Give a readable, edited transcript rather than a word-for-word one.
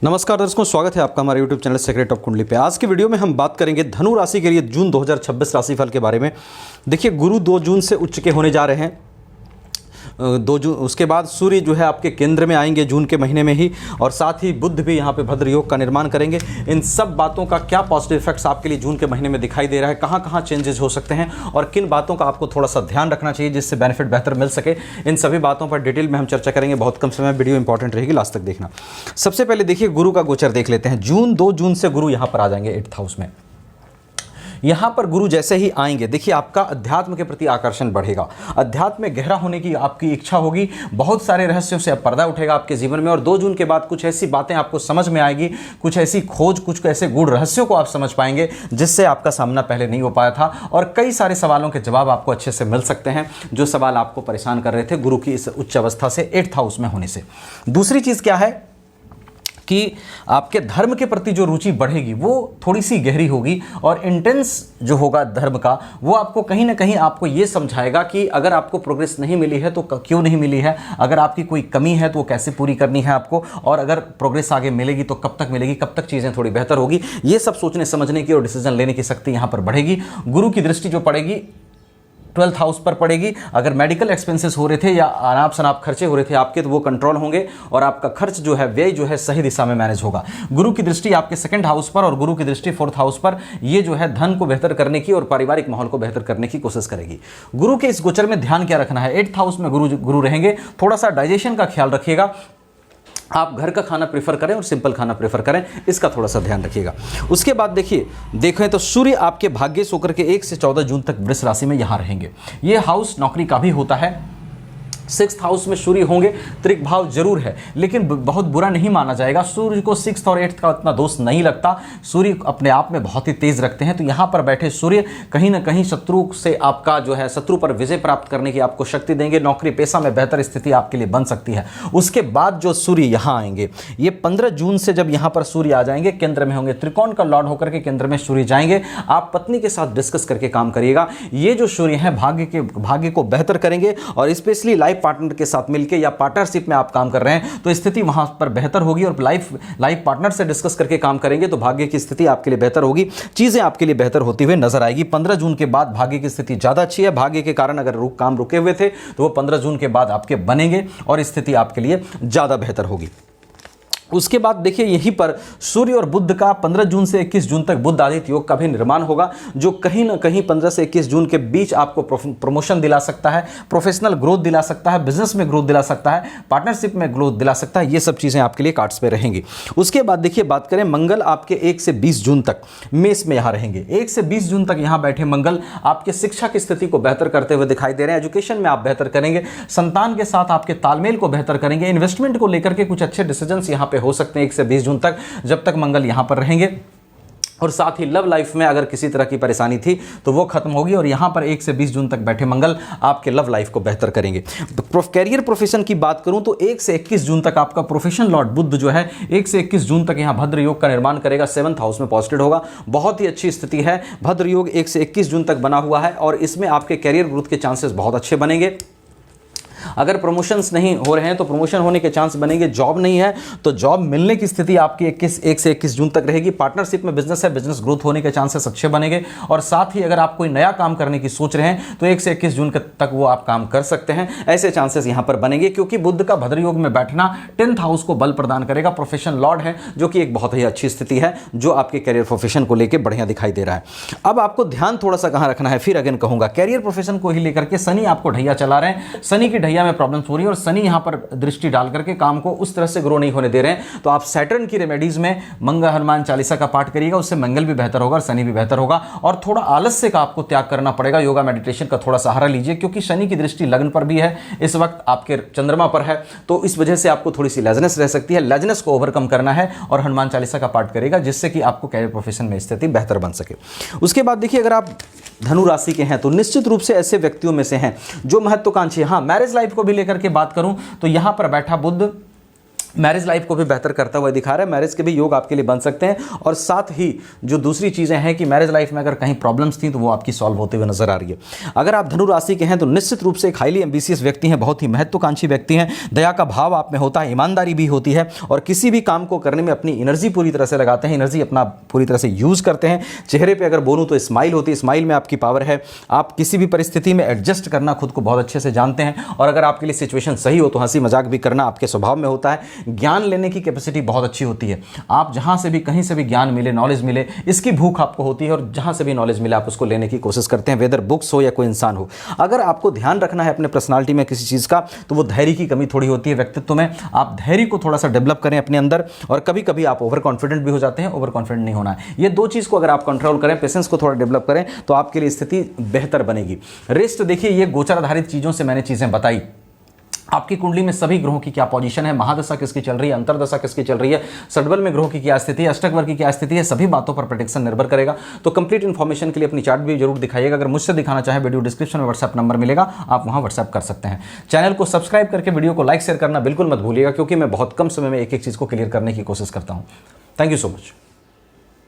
नमस्कार दर्शकों, स्वागत है आपका हमारे YouTube चैनल सीक्रेट ऑफ कुंडली पे। आज की वीडियो में हम बात करेंगे धनु राशि के लिए जून 2026 राशिफल के बारे में। देखिए, गुरु 2 जून से उच्च के होने जा रहे हैं। 2 जून उसके बाद सूर्य जो है आपके केंद्र में आएंगे जून के महीने में ही, और साथ ही बुध भी यहाँ पे भद्र योग का निर्माण करेंगे। इन सब बातों का क्या पॉजिटिव इफेक्ट्स आपके लिए जून के महीने में दिखाई दे रहा है, कहाँ कहाँ चेंजेस हो सकते हैं और किन बातों का आपको थोड़ा सा ध्यान रखना चाहिए जिससे बेनिफिट बेहतर मिल सके, इन सभी बातों पर डिटेल में हम चर्चा करेंगे। बहुत कम समय, वीडियो इंपॉर्टेंट रहेगी, लास्ट तक देखना। सबसे पहले देखिए, गुरु का गोचर देख लेते हैं। 2 जून से गुरु यहाँ पर आ जाएंगे 8th हाउस में। यहाँ पर गुरु जैसे ही आएंगे, देखिए आपका अध्यात्म के प्रति आकर्षण बढ़ेगा, अध्यात्म में गहरा होने की आपकी इच्छा होगी, बहुत सारे रहस्यों से अब पर्दा उठेगा आपके जीवन में। और 2 जून के बाद कुछ ऐसी बातें आपको समझ में आएगी, कुछ ऐसी खोज, कुछ ऐसे गूढ़ रहस्यों को आप समझ पाएंगे जिससे आपका सामना पहले नहीं हो पाया था, और कई सारे सवालों के जवाब आपको अच्छे से मिल सकते हैं जो सवाल आपको परेशान कर रहे थे गुरु की इस उच्च अवस्था से 8th हाउस में होने से। दूसरी चीज़ क्या है कि आपके धर्म के प्रति जो रुचि बढ़ेगी वो थोड़ी सी गहरी होगी, और इंटेंस जो होगा धर्म का वो आपको कहीं ना कहीं आपको ये समझाएगा कि अगर आपको प्रोग्रेस नहीं मिली है तो क्यों नहीं मिली है, अगर आपकी कोई कमी है तो वो कैसे पूरी करनी है आपको, और अगर प्रोग्रेस आगे मिलेगी तो कब तक मिलेगी, कब तक चीज़ें थोड़ी बेहतर होगी। ये सब सोचने समझने की और डिसीजन लेने की शक्ति यहाँ पर बढ़ेगी। गुरु की दृष्टि जो पड़ेगी 12th हाउस पर पड़ेगी। अगर मेडिकल एक्सपेंसेस हो रहे थे या अनाप शनाप खर्चे हो रहे थे आपके, तो वो कंट्रोल होंगे और आपका खर्च जो है, व्यय जो है, सही दिशा में मैनेज होगा। गुरु की दृष्टि आपके 2nd हाउस पर और गुरु की दृष्टि 4th हाउस पर, ये जो है धन को बेहतर करने की और पारिवारिक माहौल को बेहतर करने की कोशिश करेगी। गुरु के इस गोचर में ध्यान क्या रखना है, 8th हाउस में गुरु रहेंगे, थोड़ा सा डाइजेशन का ख्याल रखिएगा। आप घर का खाना प्रेफर करें और सिंपल खाना प्रेफर करें, इसका थोड़ा सा ध्यान रखिएगा। उसके बाद देखें तो सूर्य आपके भाग्य से होकर के 1 से 14 जून तक वृष राशि में यहाँ रहेंगे। ये हाउस नौकरी का भी होता है। 6th हाउस में सूर्य होंगे, त्रिक भाव जरूर है लेकिन बहुत बुरा नहीं माना जाएगा। सूर्य को 6th और 8th का उतना दोष नहीं लगता, सूर्य अपने आप में बहुत ही तेज रखते हैं। तो यहाँ पर बैठे सूर्य कहीं ना कहीं शत्रु से आपका जो है, शत्रु पर विजय प्राप्त करने की आपको शक्ति देंगे। नौकरी पेशा में बेहतर स्थिति आपके लिए बन सकती है। उसके बाद जो सूर्य यहाँ आएंगे, ये 15 जून से जब यहाँ पर सूर्य आ जाएंगे, केंद्र में होंगे, त्रिकोण का लॉर्ड होकर के केंद्र में सूर्य जाएंगे। आप पत्नी के साथ डिस्कस करके काम करिएगा। ये जो सूर्य हैं भाग्य को बेहतर करेंगे, और स्पेशली लाइफ पार्टनर के साथ मिलकर या पार्टनरशिप में आप काम कर रहे हैं तो स्थिति वहां पर बेहतर होगी, और लाइफ पार्टनर से डिस्कस करके काम करेंगे तो भाग्य की स्थिति आपके लिए बेहतर होगी, चीजें आपके लिए बेहतर होती हुई नजर आएगी। 15 जून के बाद भाग्य की स्थिति ज्यादा अच्छी है। भाग्य के कारण अगर काम रुके हुए थे तो वो 15 जून के बाद आपके बनेंगे और स्थिति आपके लिए ज्यादा बेहतर होगी। उसके बाद देखिए, यहीं पर सूर्य और बुध का 15 जून से 21 जून तक बुध आदित्य योग का भी निर्माण होगा, जो कहीं ना कहीं 15 से 21 जून के बीच आपको प्रमोशन दिला सकता है, प्रोफेशनल ग्रोथ दिला सकता है, बिजनेस में ग्रोथ दिला सकता है, पार्टनरशिप में ग्रोथ दिला सकता है। ये सब चीज़ें आपके लिए कार्ड्स पे रहेंगी। उसके बाद देखिए, बात करें मंगल आपके 1 से 20 जून तक मेष में यहाँ रहेंगे। 1 से 20 जून तक यहाँ बैठे मंगल आपके शिक्षा की स्थिति को बेहतर करते हुए दिखाई दे रहे हैं। एजुकेशन में आप बेहतर करेंगे, संतान के साथ आपके तालमेल को बेहतर करेंगे, इन्वेस्टमेंट को लेकर के कुछ अच्छे डिसीजंस यहाँ पे हो सकते हैं 1 से 20 जून तक, जब तक मंगल यहां पर रहेंगे। और साथ ही लव लाइफ में अगर किसी तरह की परेशानी थी तो वो खत्म होगी, और यहां पर 1 से 20 जून तक बैठे मंगल आपके लव लाइफ को बेहतर करेंगे। कैरियर प्रोफेशन की बात करूं तो 1 से 21 जून तक आपका प्रोफेशन लॉर्ड बुध जो है 1 से 21 जून तक यहां भद्र योग का निर्माण करेगा, 7th हाउस में पॉजिटिव होगा। बहुत ही अच्छी स्थिति है। भद्र योग 1 से 21 जून तक बना हुआ है, और इसमें आपके कैरियर ग्रोथ के चांसेस बहुत अच्छे बनेंगे। अगर प्रमोशंस नहीं हो रहे हैं तो प्रमोशन होने के चांस बनेंगे। जॉब नहीं है तो जॉब मिलने की स्थिति आपकी 1 से 21 जून तक रहेगी। पार्टनरशिप में बिजनेस है, बिजनेस ग्रोथ होने के चांसेस अच्छे बनेंगे। और साथ ही अगर आप कोई नया काम करने की सोच रहे हैं तो 1 से 21 जून तक वो आप काम कर सकते हैं। ऐसे चांसेस यहां पर बनेंगे, क्योंकि बुध का भद्र योग में बैठना 10th हाउस को बल प्रदान करेगा। प्रोफेशन लॉर्ड है, जो कि एक बहुत ही अच्छी स्थिति है, जो आपके कैरियर प्रोफेशन को लेकर बढ़िया दिखाई दे रहा है। अब आपको ध्यान थोड़ा सा कहां रखना है, फिर अगेन कहूंगा, कैरियर प्रोफेशन को ही लेकर के शनि आपको ढैया चला रहे हैं। शनि की ढैया में प्रॉब्लम हो रही है, और शनि यहां पर दृष्टि डाल करके काम को उस तरह से ग्रो नहीं होने दे रहे हैं। तो आप सैटर्न की रेमेडीज में मंगल हनुमान चालीसा का पाठ करिएगा, उससे मंगल भी बेहतर होगा और शनि भी बेहतर होगा। और थोड़ा आलस्य का आपको त्याग करना पड़ेगा, योगा मेडिटेशन का थोड़ा सहारा लीजिए, क्योंकि शनि की दृष्टि लग्न पर भी है, इस वक्त आपके चंद्रमा पर है, तो इस वजह से आपको थोड़ी सी लेजनेस रह सकती है। लेजनेस को ओवरकम करना है और हनुमान चालीसा का पाठ करेगा, जिससे कि आपको कैरियर प्रोफेशन में स्थिति बेहतर बन सके। उसके बाद देखिए, अगर आप धनु राशि के हैं तो निश्चित रूप से ऐसे व्यक्तियों में से हैं जो महत्वाकांक्षी। हाँ, मैरिज लाइफ को भी लेकर के बात करूं तो यहां पर बैठा बुध मैरिज लाइफ को भी बेहतर करता हुआ दिखा रहा है। मैरिज के भी योग आपके लिए बन सकते हैं। और साथ ही जो दूसरी चीज़ें हैं कि मैरिज लाइफ में अगर कहीं प्रॉब्लम्स थी तो वो आपकी सॉल्व होते हुए नजर आ रही है। अगर आप धनु राशि के हैं तो निश्चित रूप से एक हाईली एम्बिशियस व्यक्ति हैं, बहुत ही महत्वाकांक्षी व्यक्ति हैं। दया का भाव आप में होता है, ईमानदारी भी होती है और किसी भी काम को करने में अपनी एनर्जी पूरी तरह से लगाते हैं, एनर्जी अपना पूरी तरह से यूज़ करते हैं। चेहरे पर अगर बोलूँ तो स्माइल होती है, स्माइल में आपकी पावर है। आप किसी भी परिस्थिति में एडजस्ट करना खुद को बहुत अच्छे से जानते हैं और अगर आपके लिए सिचुएशन सही हो तो हंसी मजाक भी करना आपके स्वभाव में होता है। ज्ञान लेने की कैपेसिटी बहुत अच्छी होती है। आप जहां से भी कहीं से भी ज्ञान मिले, नॉलेज मिले, इसकी भूख आपको होती है और जहां से भी नॉलेज मिले आप उसको लेने की कोशिश करते हैं, वेदर बुक्स हो या कोई इंसान हो। अगर आपको ध्यान रखना है अपने पर्सनालिटी में किसी चीज़ का तो वो धैर्य की कमी थोड़ी होती है व्यक्तित्व में। आप धैर्य को थोड़ा सा डेवलप करें अपने अंदर और कभी कभी आप ओवर कॉन्फिडेंट भी हो जाते हैं। ओवर कॉन्फिडेंट नहीं होना है। ये दो चीज़ को अगर आप कंट्रोल करें, पेशेंस को थोड़ा डेवलप करें तो आपके लिए स्थिति बेहतर बनेगी। रेस्ट देखिए, ये गोचर आधारित चीज़ों से मैंने चीज़ें बताई। आपकी कुंडली में सभी ग्रहों की क्या पोजीशन है, महादशा किसकी चल रही है, अंतरदशा किसकी चल रही है, षड्बल में ग्रहों की क्या स्थिति है, अष्टक वर्ग की क्या स्थिति है, सभी बातों पर प्रेडिक्शन निर्भर करेगा। तो कंप्लीट इन्फॉर्मेशन के लिए अपनी चार्ट भी जरूर दिखाइएगा। अगर मुझसे दिखाना चाहे वीडियो डिस्क्रिप्शन में व्हाट्सएप नंबर मिलेगा, आप वहां व्हाट्सएप कर सकते हैं। चैनल को सब्सक्राइब करके वीडियो को लाइक शेयर करना बिल्कुल मत भूलिएगा क्योंकि मैं बहुत कम समय में एक एक चीज़ को क्लियर करने की कोशिश करता हूँ। Thank you so much.